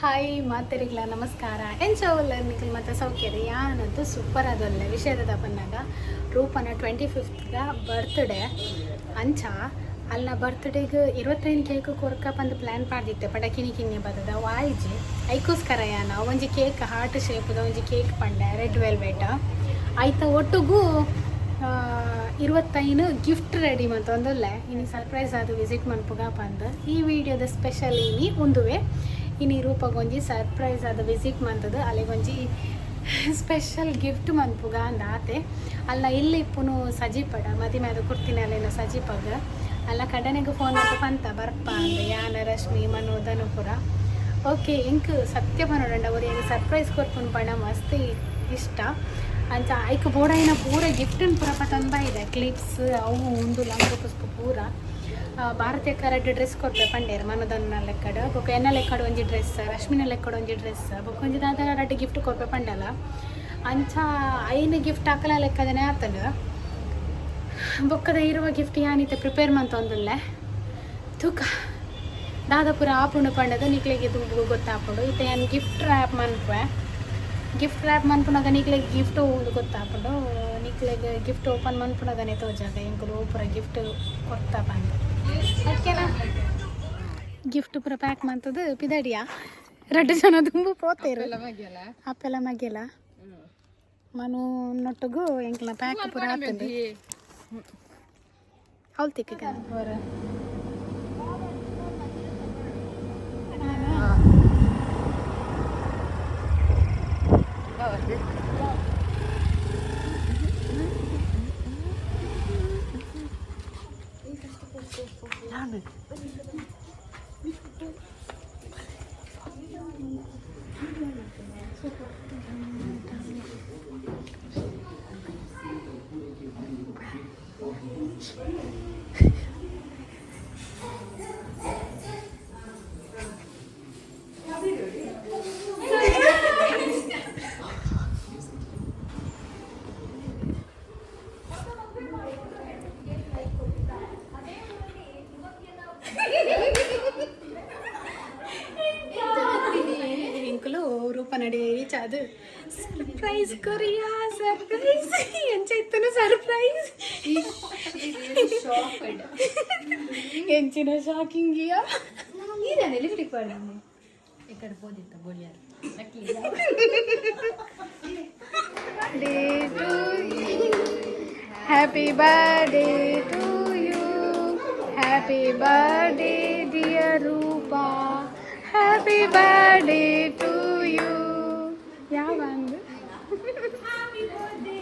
Hi ಮಾತರಿಗಳ ನಮಸ್ಕಾರ ಎಂಚವಲ್ಲ ನಿಖಿಲ್ ಮತ್ತು ಸೌಖ್ಯರಿ ಯಾನಂತೂ super ಅದಲ್ಲ ವಿಷಯದ ಬಂದಾಗ ರೂಪನ 25th ಬರ್ತ್ಡೇ ಅಂಚ ಅಲ್ಲ ಬರ್ತ್ಡೇಗೆ 25 ಕೇಕ್ ಕೊರ್ಕ ಬಂದು ಪ್ಲ್ಯಾನ್ ಮಾಡಿದ್ದೆ ಪಡಕಿನಿ ಕಿನ್ನೆ ಬರ್ತದ ವಾಯ್ಜಿ ಐಕೋಸ್ಕರ ಯಾನ ಒಂಜಿ ಕೇಕ್ ಹಾರ್ಟ್ ಶೇಪ್ದ ಒಂಜಿ ಕೇಕ್ ಪಂಡೆ ರೆಡ್ ವೆಲ್ವೆಟ್ ಆಯ್ತ ಒಟ್ಟಿಗೂ 25 ಗಿಫ್ಟ್ ರೆಡಿ ಮಂತೊಂದುಲ್ಲೆ ಇನ್ನು ಸರ್ಪ್ರೈಸ್ ಅದು ವಿಸಿಟ್ ಮನ್ಪುಗ ಬಂದು ಈ ವಿಡಿಯೋದ ಸ್ಪೆಷಲ್ ಇನಿ ಒಂದುವೆ ಇನ್ನು ರೂಪಗೊಂಜಿ ಸರ್ಪ್ರೈಸ್ ಅದು ವಿಸಿಟ್ ಮಂತದ್ದು ಅಲ್ಲಿಗೊಂಜಿ ಸ್ಪೆಷಲ್ ಗಿಫ್ಟ್ ಮನ್ಪುಗ ಅಂದಾತೆ ಅಲ್ಲ ಇಲ್ಲಿ ಇಪ್ಪುನು ಸಜಿಪಡ ಮದಿಮೆ ಅದು ಕುರ್ತಿನ ಅಲ್ಲೇನೋ ಸಜಿಪಗ ಅಲ್ಲ ಕಡನೆಗೆ ಫೋನ್ ಮಾಡಿ ಪಂತ ಬರ್ಪ ಅಂದೆ ಯಾನ ರಶ್ಮಿ ಮನು ಧನುಪುರ ಓಕೆ ಇಂಕ್ ಸತ್ಯ ಬನೋಡಂಡ ಅವ್ರಿಗೆ ಸರ್ಪ್ರೈಸ್ ಕೊರ್ಪುನ್ ಪಣ ಮಸ್ತ್ ಇಷ್ಟ ಅಂಚ ಐಕ್ ಬೋಡಾಯಿನ ಪೂರ ಗಿಫ್ಟನ್ ಪೂರ ತಂದ ಇದೆ ಕ್ಲಿಪ್ಸ್ ಅವು ಒಂದು ಲಂಗ ಪುಷ್ಪ ಪೂರ ಭಾರತೀಯ ಕರೆಕ್ಟ್ ಡ್ರೆಸ್ ಕೊಟ್ಟೆ ಪಂಡೇರು ಮನದನ್ನ ಲೆಕ್ಕಡು ಬೊಕ್ಕ ಎನ್ನ ಲೆಕ್ಕಡು ಒಂಜಿ ಡ್ರೆಸ್ ರಶ್ಮಿನ ಲೆಕ್ಕಡು ಒಂಜಿ ಡ್ರೆಸ್ ಬೊಕ್ಕ ಒಂಜಿ ದಾದ ರಡ್ಡು ಗಿಫ್ಟ್ ಕೊಟ್ಟೆ ಪಂಡಲ್ಲ ಅಂಚ ಐನು ಗಿಫ್ಟ್ ಹಾಕಲ ಲೆಕ್ಕದನೇ ಆತನು ಬೊಕ್ಕದ ಇರುವ ಗಿಫ್ಟ್ ಯಾನಿತ್ತೆ ಪ್ರಿಪೇರ್ ಮಂತೊಂದುಲ್ಲೆ ತೂಕ ದಾದಾಪುರ ಆಪುಂಡು ಪಂಡದು ನಿಕ್ಲಿಗೆ ತುಂಬ ಗೊತ್ತಾಪುಂಡು ಇತ್ತೆ ಏನು ಗಿಫ್ಟ್ ರ್ಯಾಪ್ ಮನ್ಪೆ ಗಿಫ್ಟ್ ರ್ಯಾಪ್ ಮನ್ಪುನಾಗ ನಿಕ್ಲಿಗೆ ಗಿಫ್ಟ್ ಒಂದು ಗೊತ್ತಾಪುಂಡು ನಿಕ್ಲಿಗೆ ಗಿಫ್ಟ್ ಓಪನ್ ಮನ್ಪುನಾಗನೇ ತೋಜಾಗ ಇಂಕಲು ಪೂರ ಗಿಫ್ಟ್ ಕೊಡ್ತಾ ಬಂದು ಅದಕ್ಕೆಲ್ಲ ಗಿಫ್ಟ್ ಪೂರ ಪ್ಯಾಕ್ ಮಾಡ್ತದ್ದು ಪಿದಡಿಯಾ ಎರಡು ಜನ ತುಂಬ ಪೋತೇರು ಅಪ್ಪೆಲ್ಲ ಮಗ್ಯಲ್ಲ ಮನು ನೊಟ್ಟಿಗೂ ಎಂಕ್ಲ ಪ್ಯಾಕ್ ಪೂರ ಆಗ್ತದೆ ಅವ್ಳು ತಿಕ್ಕ ರೂಪ ನಡಿ ರೀಚ್ ಅದು ಸರ್ಪ್ರೈಸ್ ಕೊರಿಯಾ ಸರ್ಪ್ರೈಸ್ ಎಂಚೈತನು ಸರ್ಪ್ರೈಸ್ ಎಂಚಿನ ಶಾಕಿಂಗಿಯಾ ಇದಾನೆ ಲಿಫ್ಟಿಗೆ ಪಡೆದು ఇక్కడ పోదిత్త బోలియారు happy birthday to you happy birthday dear Roopa happy birthday to you ಯಾವಂದು happy birthday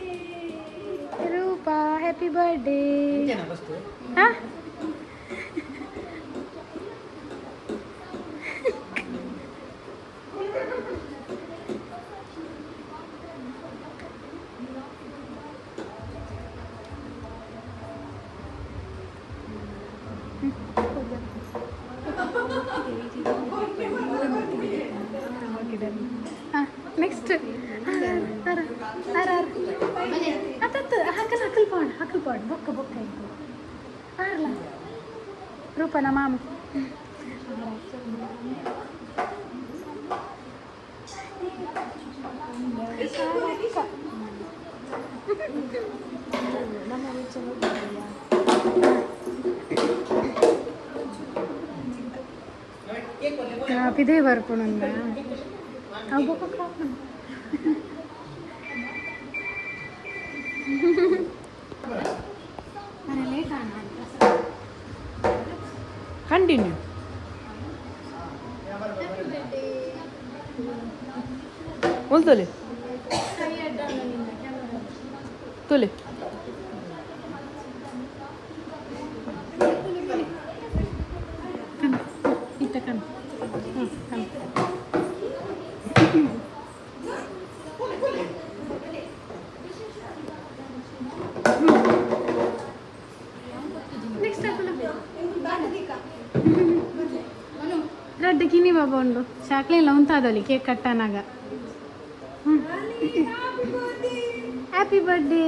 Roopa happy birthday ಹಾ ನೆಕ್ಸ್ಟ್ ಅತ್ತತ್ತು ಹಕ್ಕಲ್ ಪಾಡು ಬೊಕ್ಕ ಬೊಕ್ಕ ಇತ್ತು ಆರ್ಲ ರೂಪನ ಮಾಮ ಇದೇ ಬರ್ಪುಣಂದ ಅವು ಬೊಕ್ಕ ಕಂಟಿನ್ಯೂ बोलतले तोले इट्टा कन రెడ్ కిని బాబా ఉండు చాక్లెట్ ఉంటుందోలి కేక్ కట్టానాగా హ్యాపీ బర్త్డే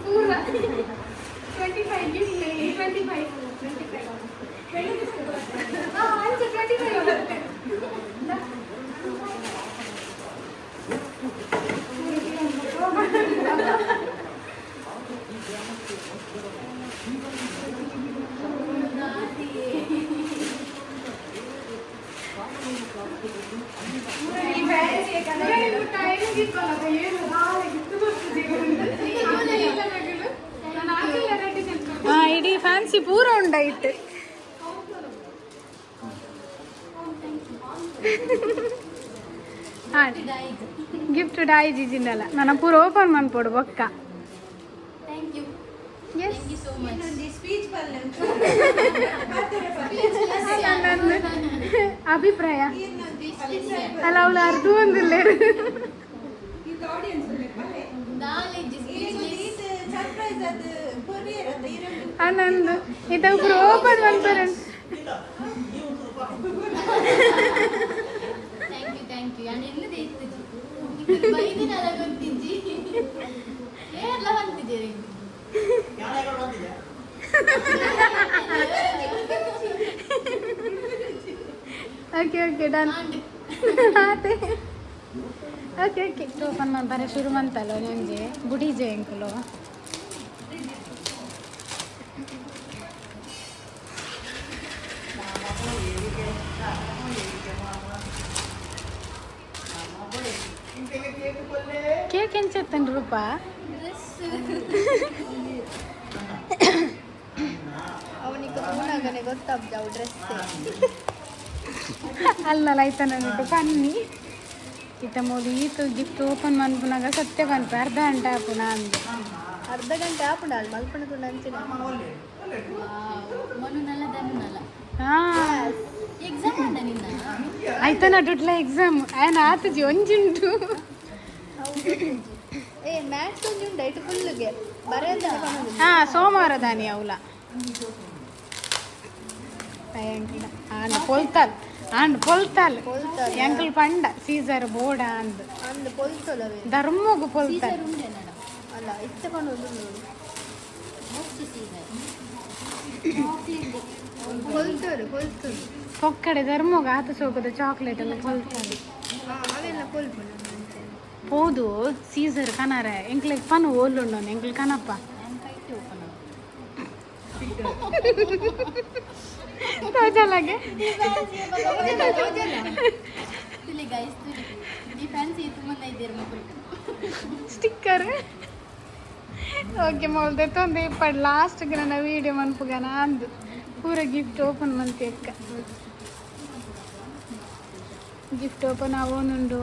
ಪೂರ 25 ಗಿಫ್ಟ್ 25 ಇಡೀ ಫ್ಯಾನ್ಸಿ ಪೂರ ಉಂಡಾಯ್ತು. ಗಿಫ್ಟ್ ಡಾಯಿ ಜಿಜಿಂದಲ್ಲ ನನ್ನ ಪೂರ ಓಪನ್ ಮಾಡ್ಕೊಡು ಬೊಕ್ಕ. ಅಭಿಪ್ರಾಯ ಅಲ್ಲ ಅವಳು ಅರ್ಧ ಒಂದಿಲ್ಲ ಅನ್ನೊಂದು ಇದೊಬ್ರು ಓಪನ್ ಮಾಡ್ತಾರೆ. ಓಕೆ ಓಕೆ ಡನ್ ಆತೆ ಓಕೆ ಓಕೆ ಓಪನ್ ಮಾಡಿ ಬರೀ ಶುರು ಮಂತಲ್ಲ ನನಗೆ ಬುಡೀಜೆ ಅಂಕಲು ಕೇಕ್ ಎಂಚತ್ತೇನು ರೂಪ ಅವನಿಗೆ ಗೊತ್ತಾಗ್ತಾವ ಡ್ರೆಸ್ ಅಲ್ಲಲ್ಲ ಆಯ್ತಾ ನನಗೆ ಕಣ್ಣಿ ಈತ ಮೋದಿ ಈತು ಗಿಫ್ಟ್ ಓಪನ್ ಮಾಡ್ಬಿನಾಗ ಸತ್ಯ ಕನ್ಪೆ ಅರ್ಧ ಗಂಟೆ ಆಪುನ ಅಂದೆ. ಅರ್ಧ ಗಂಟೆ ಆಪುಂಡ ಅಲ್ಲಿ ಮಲ್ಪಣಕೊಂಡು ಅಂಚಿನ ಹಾಂ ಎಕ್ಸಾಮ್ ಅಂದ ನಿನ್ನ ಆಯ್ತಾ ನಡುಟ್ಲ ಎಕ್ಸಾಮ್ ಆಯ್ನ ಆತಜಿ ಒಂಜುಂಟು ಏ ಮ್ಯಾಥ್ಸ್ ಒಂದು ಉಂಟು ಇಟ್ಟು ಫುಲ್ಗೆ ಬರೆಯದ ಹಾಂ ಸೋಮವಾರ ದಾನಿ ಅವಳ ಆಂಡ್ ಪೊಲ್ತಾಲ್ ಆಂಡ್ ಪೊಲ್ತಾಲ್ ಎಂಕಲ್ ಪಂಡ ಸೀಸರ್ ಬೋಡ ಅಂದ್ ಅಂದ್ ಪೊಲ್ಸೋಲವೇ ಧರ್ಮಗು ಪೊಲ್ತಾಲ್ ಅಲ್ಲ ಇಷ್ಟಕೊಂಡು ಕೊಲ್ತರು ಕೊಲ್ತರು ಪೊಕ್ಕಡೆ ಧರ್ಮಗ ಆತ ಸೋಕದ ಚಾಕ್ಲೇಟ್ ಎಲ್ಲ ಪೊಲ್ತಾಲ್ ಅವೆಲ್ಲ ಕೊಲ್ಪು ಹೋದು ಸೀಸರ್ ಕನಾರ ಎಂಕ್ಲಿಗೆ ಪನ್ ಓಲ್ಲುಂಡು ಎಂಕ್ಲಿ ಕನಪ್ಪ ತೋಜಲಾಗೆ ಸ್ಟಿಕ್ಕರ್ ಓಕೆ ಮೌಲ್ದೆ ತೊಂದೆ ಇಪ್ಪಡು ಲಾಸ್ಟ್ಗೆ ನನ್ನ ವೀಡಿಯೋ ಮನ್ಪುಗನ ಅಂದು ಪೂರ ಗಿಫ್ಟ್ ಓಪನ್ ಮಂತಿ ಅಕ್ಕ ಗಿಫ್ಟ್ ಓಪನ್ ಅವನುಂಡು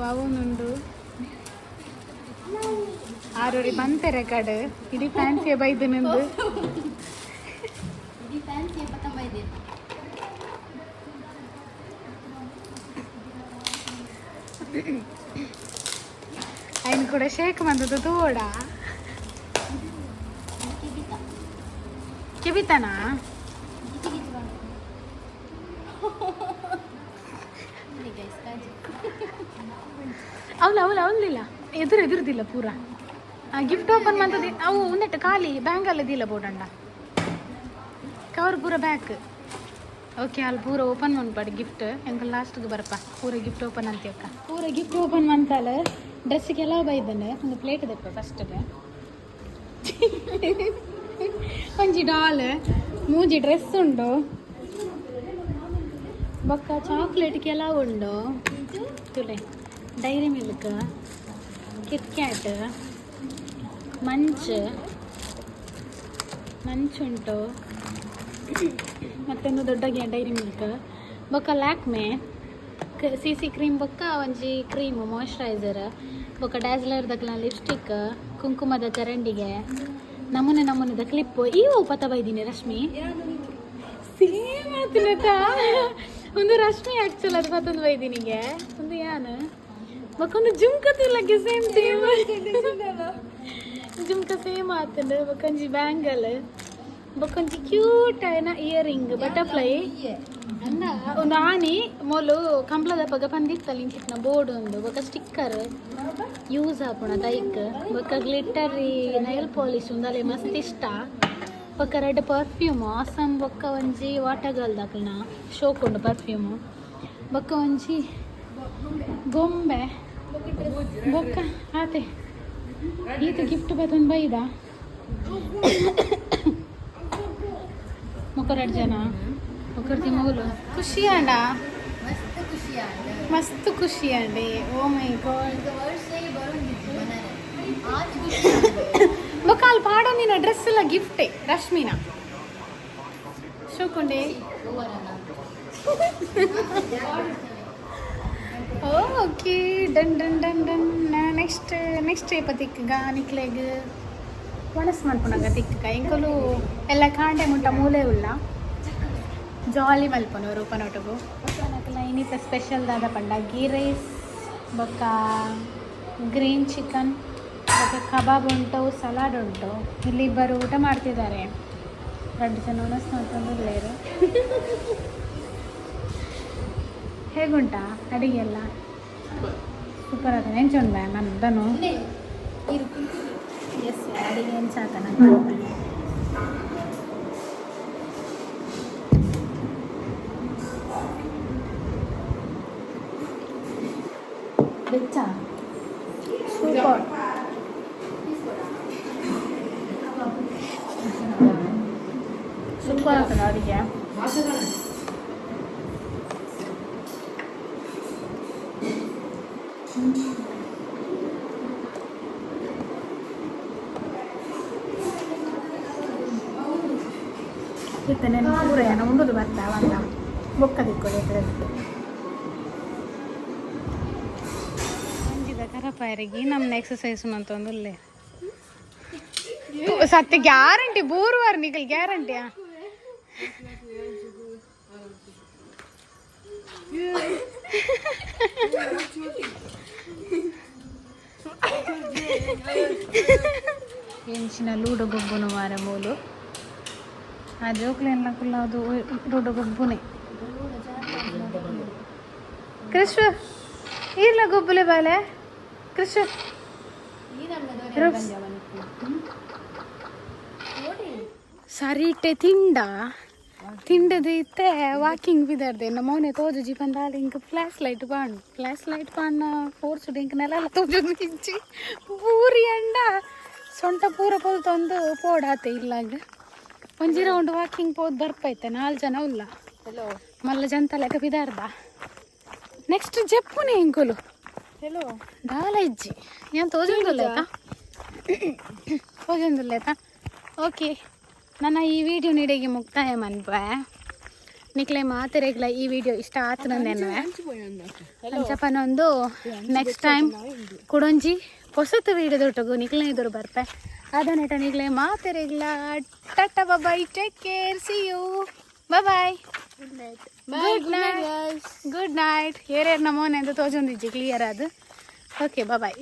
ಆರೋಡಿ ಬಂತೆರೆ ಕಡೆ ಇಡೀ ಫ್ಯಾನ್ಸಿಯ ಬೈದು ನಿಂದು ఆయన కూడా షేక్ మందదు తోడా ಕಿಬಿತಾನಾ ಅವಲಿಲ್ಲ ಎದುರುದಿಲ್ಲ ಪೂರ ಗಿಫ್ಟ್ ಓಪನ್ ಮಾಡ್ತದೆ ಅವು ಉಂದಟ್ಟು ಖಾಲಿ ಬ್ಯಾಂಗಲ್ಲದಿಲ್ಲ ಬೋಡಂಡ ಕವರ್ ಪೂರ ಬ್ಯಾಕ್ ಓಕೆ ಅಲ್ಲಿ ಪೂರ ಓಪನ್ ಮಾಡ್ಬೇಡಿ ಗಿಫ್ಟ್ ಹೆಂಗೆ ಲಾಸ್ಟ್ಗೆ ಬರಪ್ಪ ಪೂರ ಗಿಫ್ಟ್ ಓಪನ್ ಅಂತ ಅಕ್ಕ ಪೂರ ಗಿಫ್ಟ್ ಓಪನ್ ಮಾಡ್ತಾಳೆ ಡ್ರೆಸ್ಸಿಗೆಲ್ಲ ಬೈದಾನೆ ಒಂದು ಪ್ಲೇಟ್ ದಪ್ಪ ಫಸ್ಟ್ಗೆ ಒಂಜಿ ಡಾಲ್ ಮೂಜಿ ಡ್ರೆಸ್ ಉಂಡು ಬೊಕ್ಕ ಚಾಕ್ಲೇಟ್ಗೆಲ್ಲ ಉಂಡು ತುಲೆ ಡೈರಿ ಮಿಲ್ಕ್ ಕಿಟ್ ಕ್ಯಾಟ್ ಮಂಚುಂಟು ಮತ್ತೊಂದು ದೊಡ್ಡ ಡೈರಿ ಮಿಲ್ಕ್ ಬೊಕ್ಕ ಲ್ಯಾಕ್ಮೆ ಸಿ ಕ್ರೀಮ್ ಬೊಕ್ಕ ಒಂಜಿ ಕ್ರೀಮ್ ಮಾಯ್ಶ್ಚರೈಸರ್ ಬೊಕ್ಕ ಡ್ಯಾಸ್ಲರ್ದ ಲಿಪ್ಸ್ಟಿಕ್ ಕುಂಕುಮದ ಚರಂಡಿಗೆ ನಮೂನೆದ ಕ್ಲಿಪ್ಪು ಇವು ಪತ ಬೈದೀನಿ ರಶ್ಮಿ ಸೇಮ್ ಆತನತ ಒಂದು ರಶ್ಮಿ ಆ್ಯಕ್ಚುಲ್ ಅದು ಪತ್ತೊಂದು ಬೈದೀನಿಗೆ ಒಂದು ಯಾನು ಬೊಕ್ಕ ಒಂದು ಜುಮ್ಕತಿಲ್ಲಕ್ಕೆ ಸೇಮ್ ಸೇಮ್ ಜುಮ್ಕ ಸೇಮ್ ಆತಂಡ ಬೊಕೊಂಜಿ ಬ್ಯಾಂಗಲ್ ಬೊಕೊಂಜಿ ಕ್ಯೂಟ್ ಆಯ್ನ ಇಯರಿಂಗ್ ಬಟರ್ಫ್ಲೈ ಅಂಡ ಒಂದು ಆನಿ ಮೊಲು ಕಂಪ್ಲದ ಪಗ ಪಂದಿತ್ತಲ್ಲ ಇಂಚಿನ ಬೋರ್ಡ್ ಒಂದು ಬೊಕ ಸ್ಟಿಕ್ಕರ್ ಯೂಸ್ ಆಪುಣ ದೈಕ್ ಬೊಕ ಗ್ಲಿಟರಿ ನೈಲ್ ಪಾಲಿಶ್ ಉಂದಲೆ ಮಸ್ತ್ ಇಷ್ಟ ಬೊಕ ರೆಡ್ ಪರ್ಫ್ಯೂಮ್ ಆಸಮ್ ಬೊಕ್ಕ ಒಂಜಿ ವಾಟರ್ ಗರ್ಲ್ ದಾಕಲ್ನ ಶೋಕ್ ಉಂಡು ಪರ್ಫ್ಯೂಮ್ ಬೊಕ್ಕ ಒಂಜಿ ಗೊಂಬೆ ಬೊಕ್ಕ ಆತೆ ಈತ ಗಿಫ್ಟ್ ಬತ್ತೊಂದು ಬೈದ ಮುಖರಡ್ ಜನ ಮುಖರ್ತಿ ಮೊಗಲು ಖುಷಿ ಅಂಡ ಮಸ್ತ್ ಖುಷಿ ಅಂಡಿ ಓ ಮೈ ಗಾಡ್ ಬೊಕ್ಕ ಅಲ್ಲಿ ಪಾಡೋ ನಿನ್ನ ಡ್ರೆಸ್ ಎಲ್ಲ ಗಿಫ್ಟೇ ರಶ್ಮಿನ ಶೋಕೊಂಡೆ okay done done done done next ಏಪತಿಕ್ಕ ನಿಕ್ಲೆಗ್ ಒಣಸ್ ಮಲ್ಪುನಗ ತಿಕ್ಕ ಎಂಕಲು ಎಲ್ಲ ಕಾಂಡೆ ಮುಟ್ಟ ಮೂಲೆ ಉಲ್ಲ ಜಾಲಿ ಮಲ್ಪುನು ರೂಪನೊಟಗು ನನಕಲ್ಲ ಇನ್ನಿತ ಸ್ಪೆಷಲ್ ದಾದ ಪಂಡ ಗೀ ರೈಸ್ ಬೊಕ್ಕ ಗ್ರೀನ್ ಚಿಕನ್ ಬೊಕ್ಕ ಕಬಾಬ್ ಉಂಟು ಸಲಾಡ್ ಉಂಟು ಇಲ್ಲಿ ಇಬ್ಬರು ಊಟ ಮಾಡ್ತಿದ್ದಾರೆ 2 ಜನ ಒಣಸ್ ಮಾಡ್ಕೊಂಡಿರ್ಲೇರು ಹೇಗುಂಟಾ ಅಡಿಗೆ ಎಲ್ಲ ಸೂಪರ್ ಆದ ನೆಂಚುಂಡ ನನ್ನದನು ಎಸ್ ಅಡಿಗೆ ಹೆಂಚಾತ ನಾನು ಬೆಚ್ಚ ಸೂಪರ್ ಸೂಪರ್ ಆಗ್ತದೆ ಅಡಿಗೆ ಇತ್ತನೆ ಪೂರೆಯನ್ನು ಉಂಡುದು ಬರ್ತಾವಂತ ಬೊಕ್ಕ ದಿಕ್ಕೊಡೆ ಅಂಜಿದ ಕರಪಾಯರಿಗೆ ನಮ್ಮನ್ನ ಎಕ್ಸಸೈಸ್ ಅಂತಂದುಲ್ಲೇ ಸತ್ಯ ಗ್ಯಾರಂಟಿ ಬೂರುವಾರ ನಿಖಲ್ ಗ್ಯಾರಂಟಿಯಾ ಎಂಚಿನ ಲೂಡೋ ಗೊಬ್ಬುನು ಮಾರ ಮೂಲು ಆ ಜೋಕ್ಲೆಲ್ಲ ಕುಲ್ಲ ಅದು ಲೂಡೋ ಗೊಬ್ಬುನೆ ಕೃಷ್ಣ ಈರ್ಲ ಗೊಬ್ಬುಲೆ ಬಾಲೆ ಕೃಷ್ಣ ಸರಿಟೆ ತಿಂಡದು ಇತ್ತೆ ವಾಕಿಂಗ್ ಬಿದರ್ದೆ ನಮ್ಮ ಮೌನೆ ತೋಜುಜಿ ಬಂದಾಲ ಇಂಕ ಫ್ಲಾಶ್ ಲೈಟ್ ಪಾಂಡ ಫೋರ್ಸುಡು ಇಂಕ ನೆಲ ತೋಜುದು ಇಂಚಿ ಪೂರಿ ಅಂಡ ಸೊಂಟ ಪೂರ ಪೋಲ್ ತಂದು ಪೋಡಾತೆ ಇಲ್ಲಾಗ ಒಂಜಿ ರೌಂಡ್ ವಾಕಿಂಗ್ ಪೋದ್ ಬರ್ಪೈತೆ 4 ಜನ ಉಲ್ಲ ಮಲ್ಲ ಜಂತ ಲೆಕ್ಕ ಬಿದಾರ್ದ ನೆಕ್ಸ್ಟ್ ಜಪ್ಪುನೆ ಇಂಕುಲು ಹೆಲೋ ದಾಲ ಇಜ್ಜಿ ಏನು ತೋಜೊಂದುಲ್ಲೇತಾ ಓಕೆ ನನ್ನ ಈ ವಿಡಿಯೋ ನೀಡಿಗೆ ಮುಕ್ತಾಯ ಮನ್ಪೆ ನಿಕ್ಲೆ ಮಾತೆರೆಗ್ಲ ಈ ವಿಡಿಯೋ ಇಷ್ಟ ಆತನಂದೇನು ಅಂಚಪ್ಪನೊಂದು ನೆಕ್ಸ್ಟ್ ಟೈಮ್ ಕುಡೊಂಜಿ ಹೊಸತು ವಿಡಿಯೋ ದೊಟ್ಟಗು ನಿಕ್ಲೆ ಎದುರು ಬರ್ಪೆ ಅದನ್ನೇಟ ನಿಕ್ಲೆ ಮಾತೆರೆಗ್ಲ tata bye take care see you bye good night ಏರೇರ್ ನಮೋನೆ ಅಂತ ತೋಜೊಂದಿಜ್ಜಿ ಕ್ಲಿಯರ್ ಅದು ಓಕೆ ಬಾಯ್